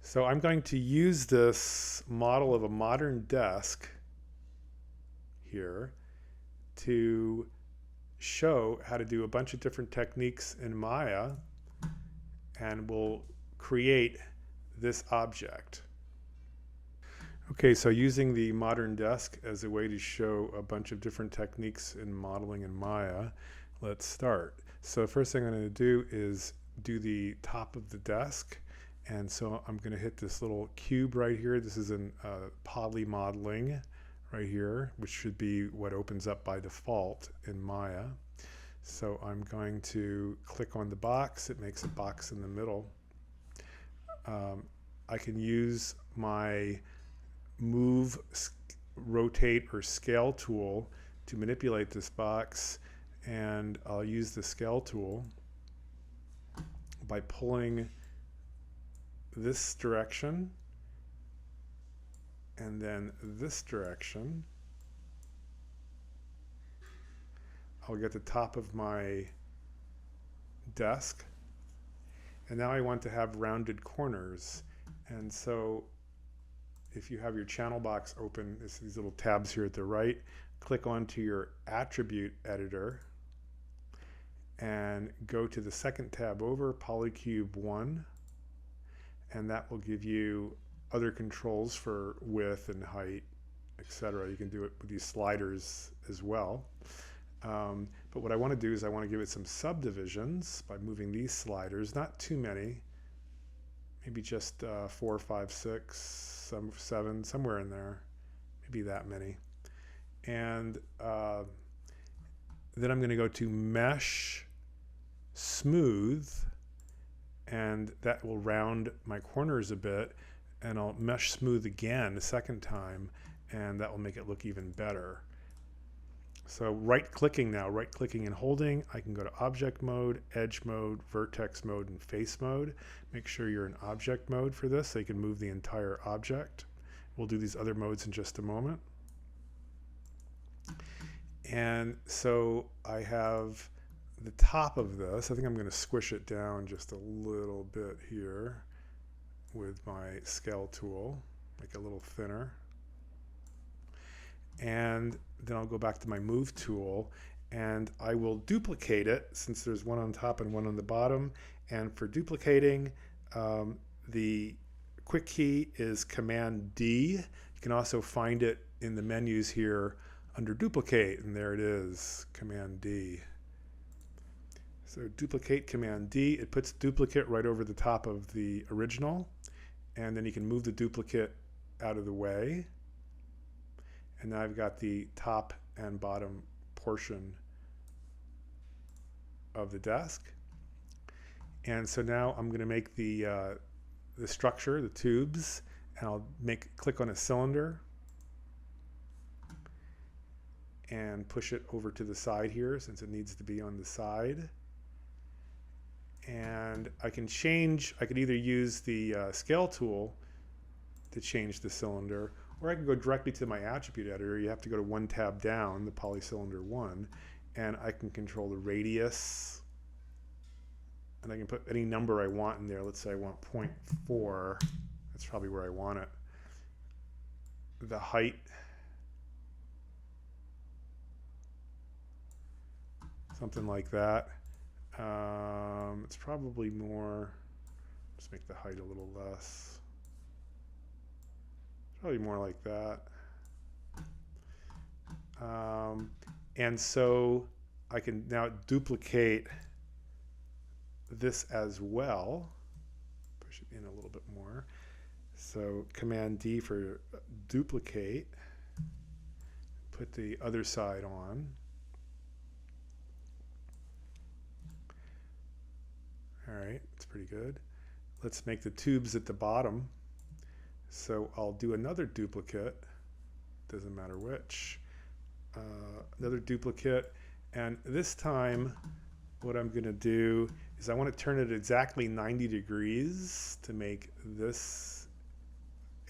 So I'm going to use this model of a modern desk here to show how to do a bunch of different techniques in Maya, and we'll create this object. Okay, so using the modern desk as a way to show a bunch of different techniques in modeling in Maya, let's start. So the first thing I'm going to do is do the top of the desk. And so I'm going to hit this little cube right here. This is in poly modeling right here, which should be what opens up by default in Maya. So I'm going to click on the box. It makes a box in the middle. I can use my move, rotate, or scale tool to manipulate this box, and I'll use the scale tool by pulling this direction and then this direction. I'll get the top of my desk, and now I want to have rounded corners. And so if you have your channel box open, it's these little tabs here at the right, click onto your attribute editor and go to the second tab over, Polycube 1, and that will give you other controls for width and height, etc. You can do it with these sliders as well. But what I want to do is I want to give it some subdivisions by moving these sliders, not too many, maybe just 4, 5, 6, 7, somewhere in there, maybe that many. And then I'm going to go to Mesh Smooth, and that will round my corners a bit, and I'll Mesh Smooth again a second time, and that will make it look even better. So right-clicking now, right-clicking and holding, I can go to Object Mode, Edge Mode, Vertex Mode, and Face Mode. Make sure you're in Object Mode for this so you can move the entire object. We'll do these other modes in just a moment. And so I have the top of this. I think I'm going to squish it down just a little bit here with my scale tool, make it a little thinner. And then I'll go back to my move tool, and I will duplicate it since there's one on top and one on the bottom. And for duplicating, the quick key is Command D. You can also find it in the menus here under duplicate, and there it is, Command D. So duplicate, Command D, it puts duplicate right over the top of the original, and then you can move the duplicate out of the way. And now I've got the top and bottom portion of the desk. And so now I'm going to make the structure, the tubes, and I'll click on a cylinder and push it over to the side here since it needs to be on the side. And I can either use the scale tool to change the cylinder, or I can go directly to my attribute editor. You have to go to one tab down, the Polycylinder 1, and I can control the radius, and I can put any number I want in there. Let's say I want 0.4. That's probably where I want it. The height, something like that. It's probably more, just make the height a little less. Probably more like that. And so I can now duplicate this as well. Push it in a little bit more. So Command D for duplicate. Put the other side on. All right, that's pretty good. Let's make the tubes at the bottom. So I'll do another duplicate, doesn't matter which, another duplicate, and this time what I'm going to do is I want to turn it exactly 90 degrees to make this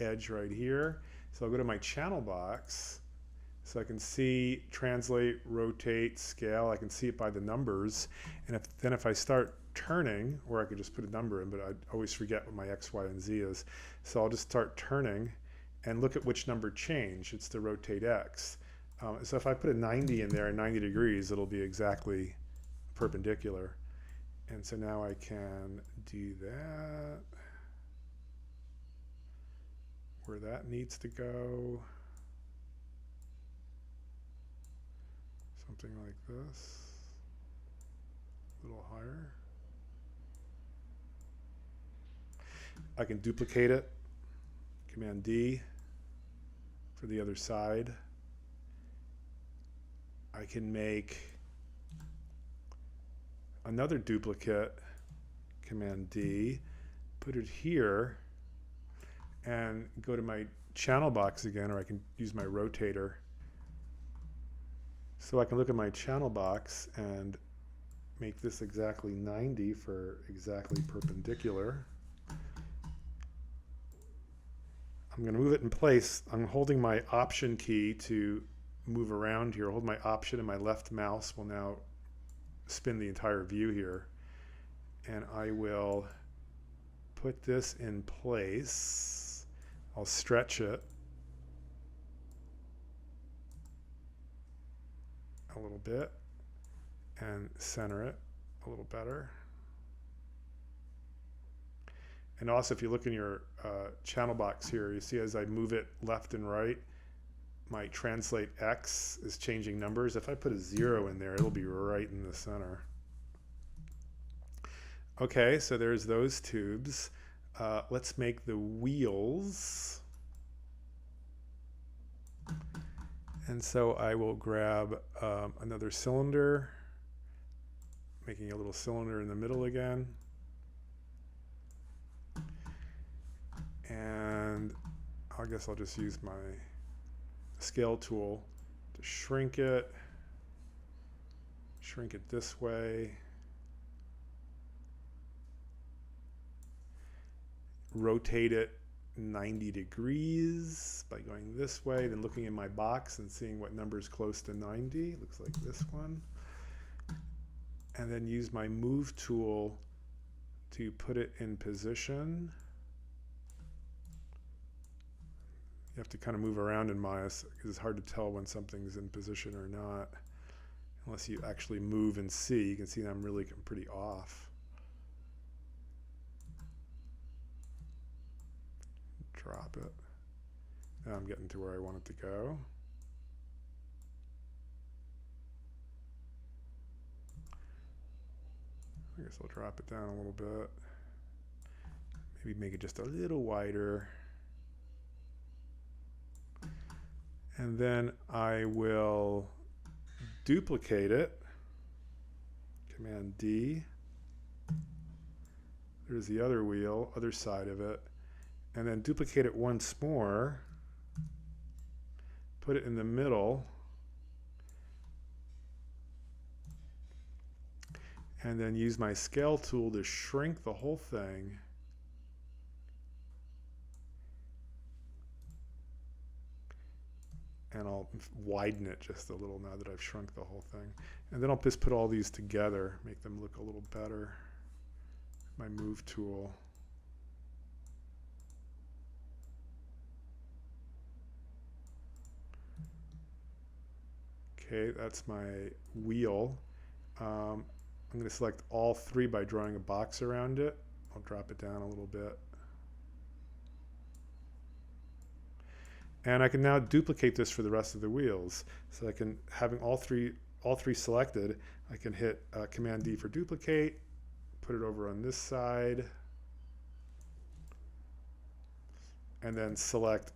edge right here. So I'll go to my channel box so I can see, translate, rotate, scale. I can see it by the numbers, and if I start turning, or I could just put a number in, but I always forget what my X, Y, and Z is. So I'll just start turning and look at which number changed. It's the rotate X. So if I put a 90 in there, 90 degrees, it'll be exactly perpendicular. And so now I can do that where that needs to go. Something like this, a little higher. I can duplicate it, Command D for the other side. I can make another duplicate, Command D, put it here, and go to my channel box again, or I can use my rotator. So I can look at my channel box and make this exactly 90 for exactly perpendicular. I'm going to move it in place. I'm holding my Option key to move around here. Hold my Option and my left mouse will now spin the entire view here. And I will put this in place. I'll stretch it a little bit and center it a little better. And also, if you look in your channel box here, you see as I move it left and right, my translate X is changing numbers. If I put a 0 in there, it'll be right in the center. Okay, so there's those tubes. Let's make the wheels. And so I will grab another cylinder, making a little cylinder in the middle again. And I guess I'll just use my scale tool to shrink it this way, rotate it 90 degrees by going this way, then looking in my box and seeing what number is close to 90. Looks like this one. And then use my move tool to put it in position. You have to kind of move around in Maya because it's hard to tell when something's in position or not unless you actually move and see. You can see that I'm pretty off. Drop it. Now I'm getting to where I want it to go. I guess I'll drop it down a little bit. Maybe make it just a little wider. And then I will duplicate it. Command D. There's the other wheel, other side of it. And then duplicate it once more. Put it in the middle. And then use my scale tool to shrink the whole thing. And I'll widen it just a little now that I've shrunk the whole thing. And then I'll just put all these together, make them look a little better. My move tool. Okay, that's my wheel. I'm going to select all three by drawing a box around it. I'll drop it down a little bit. And I can now duplicate this for the rest of the wheels. So I can, having all three selected, I can hit Command D for duplicate, put it over on this side, and then select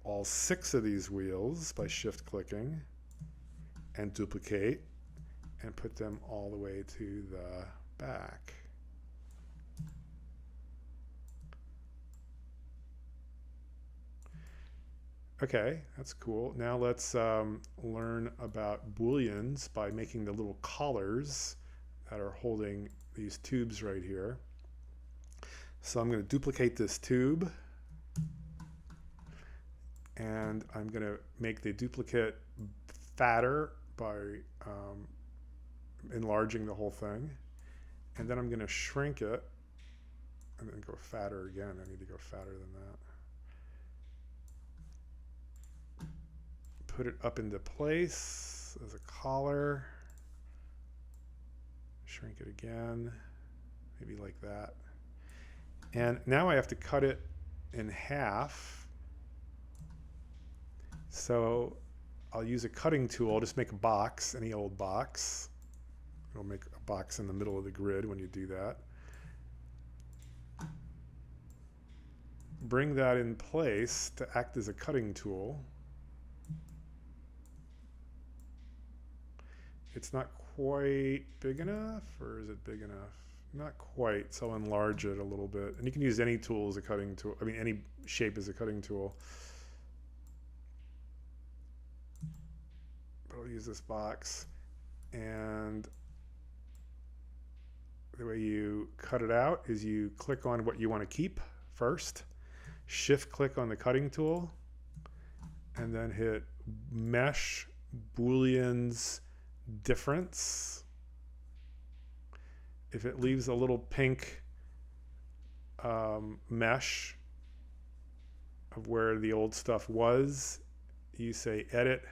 all 6 of these wheels by shift clicking and duplicate and put them all the way to the back. Okay, that's cool. Now let's learn about booleans by making the little collars that are holding these tubes right here. So I'm going to duplicate this tube, and I'm going to make the duplicate fatter by enlarging the whole thing. And then I'm going to shrink it and then go fatter again. I need to go fatter than that. Put it up into place as a collar. Shrink it again, maybe like that. And now I have to cut it in half. So I'll use a cutting tool, just make a box, any old box. It'll make a box in the middle of the grid when you do that. Bring that in place to act as a cutting tool. It's not quite big enough, or is it big enough? Not quite, so I'll enlarge it a little bit. And you can use any tool as a cutting tool. I mean, any shape as a cutting tool. But I'll use this box. And the way you cut it out is you click on what you want to keep first, shift click on the cutting tool, and then hit Mesh Booleans Difference. If it leaves a little pink mesh of where the old stuff was, you say Edit,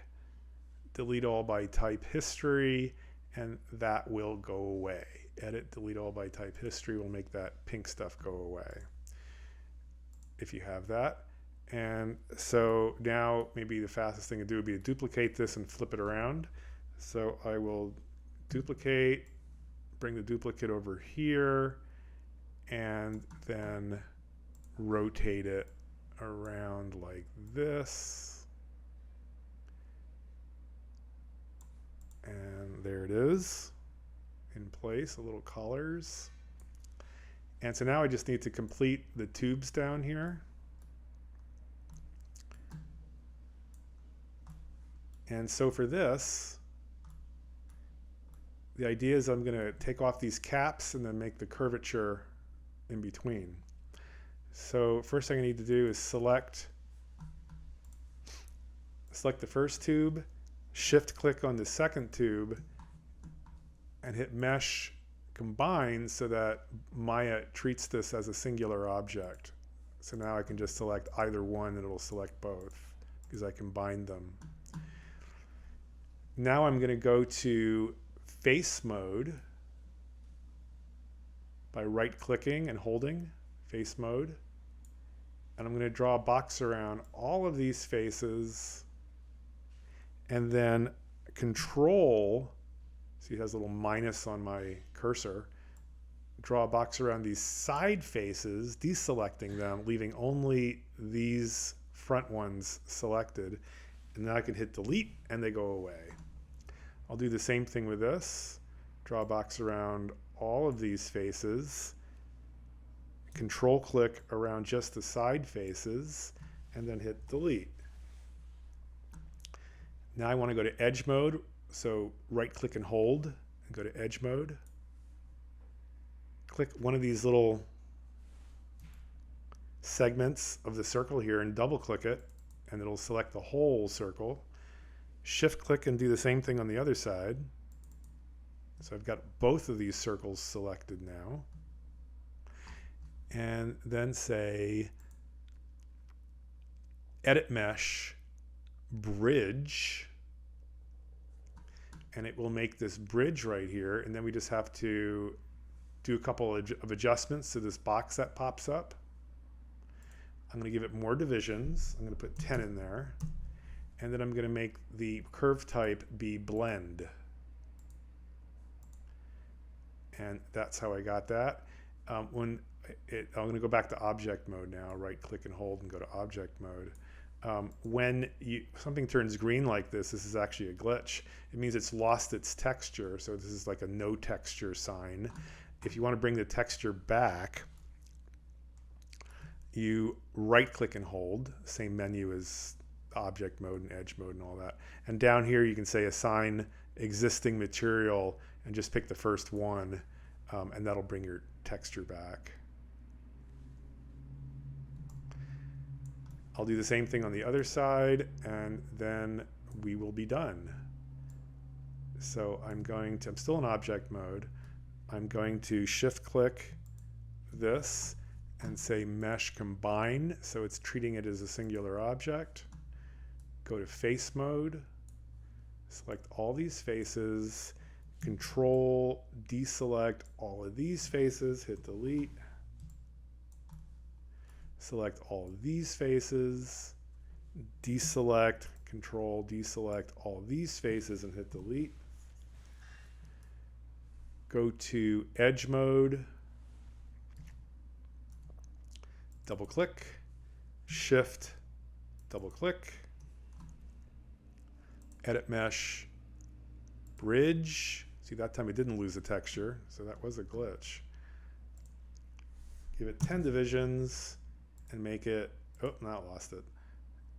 Delete All by Type History, and that will go away. Edit, Delete All by Type History will make that pink stuff go away if you have that. And so now maybe the fastest thing to do would be to duplicate this and flip it around. So I will duplicate, bring the duplicate over here, and then rotate it around like this. And there it is in place, the little collars. And so now I just need to complete the tubes down here. And so for this, the idea is I'm going to take off these caps and then make the curvature in between. So first thing I need to do is select the first tube, shift click on the second tube, and hit Mesh Combine so that Maya treats this as a singular object. So now I can just select either one and it'll select both because I combined them. Now I'm going to go to face mode by right-clicking and holding face mode. And I'm going to draw a box around all of these faces, and then Control, see it has a little minus on my cursor, draw a box around these side faces, deselecting them, leaving only these front ones selected. And then I can hit delete and they go away. I'll do the same thing with this. Draw a box around all of these faces. Control click around just the side faces and then hit delete. Now I want to go to edge mode. So right click and hold and go to edge mode. Click one of these little segments of the circle here and double click it and it'll select the whole circle. Shift click and do the same thing on the other side. So I've got both of these circles selected now. And then say Edit Mesh Bridge. And it will make this bridge right here. And then we just have to do a couple of adjustments to this box that pops up. I'm going to give it more divisions. I'm going to put 10 in there. And then I'm going to make the curve type be blend. And that's how I got that. I'm going to go back to object mode now, right click and hold and go to object mode. When something turns green like this is actually a glitch. It means it's lost its texture. So this is like a no texture sign. If you want to bring the texture back, you right click and hold, same menu as object mode and edge mode and all that. And down here you can say assign existing material and just pick the first one, and that'll bring your texture back. I'll do the same thing on the other side and then we will be done. So I'm still in object mode. I'm going to shift click this and say mesh combine, so it's treating it as a singular object. Go to face mode, select all these faces, control deselect all of these faces, hit delete, select all of these faces, deselect, control deselect all of these faces and hit delete. Go to edge mode, double click, shift, double click, edit mesh, bridge. See, that time it didn't lose the texture, so that was a glitch. Give it 10 divisions and make it, oh, now I lost it.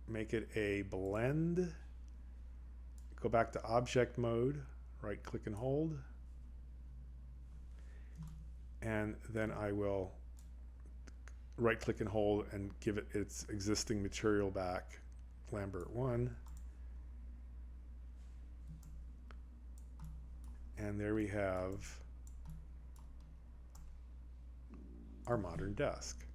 Make it a blend. Go back to object mode, right click and hold. And then I will right click and hold and give it its existing material back, Lambert 1. And there we have our modern desk.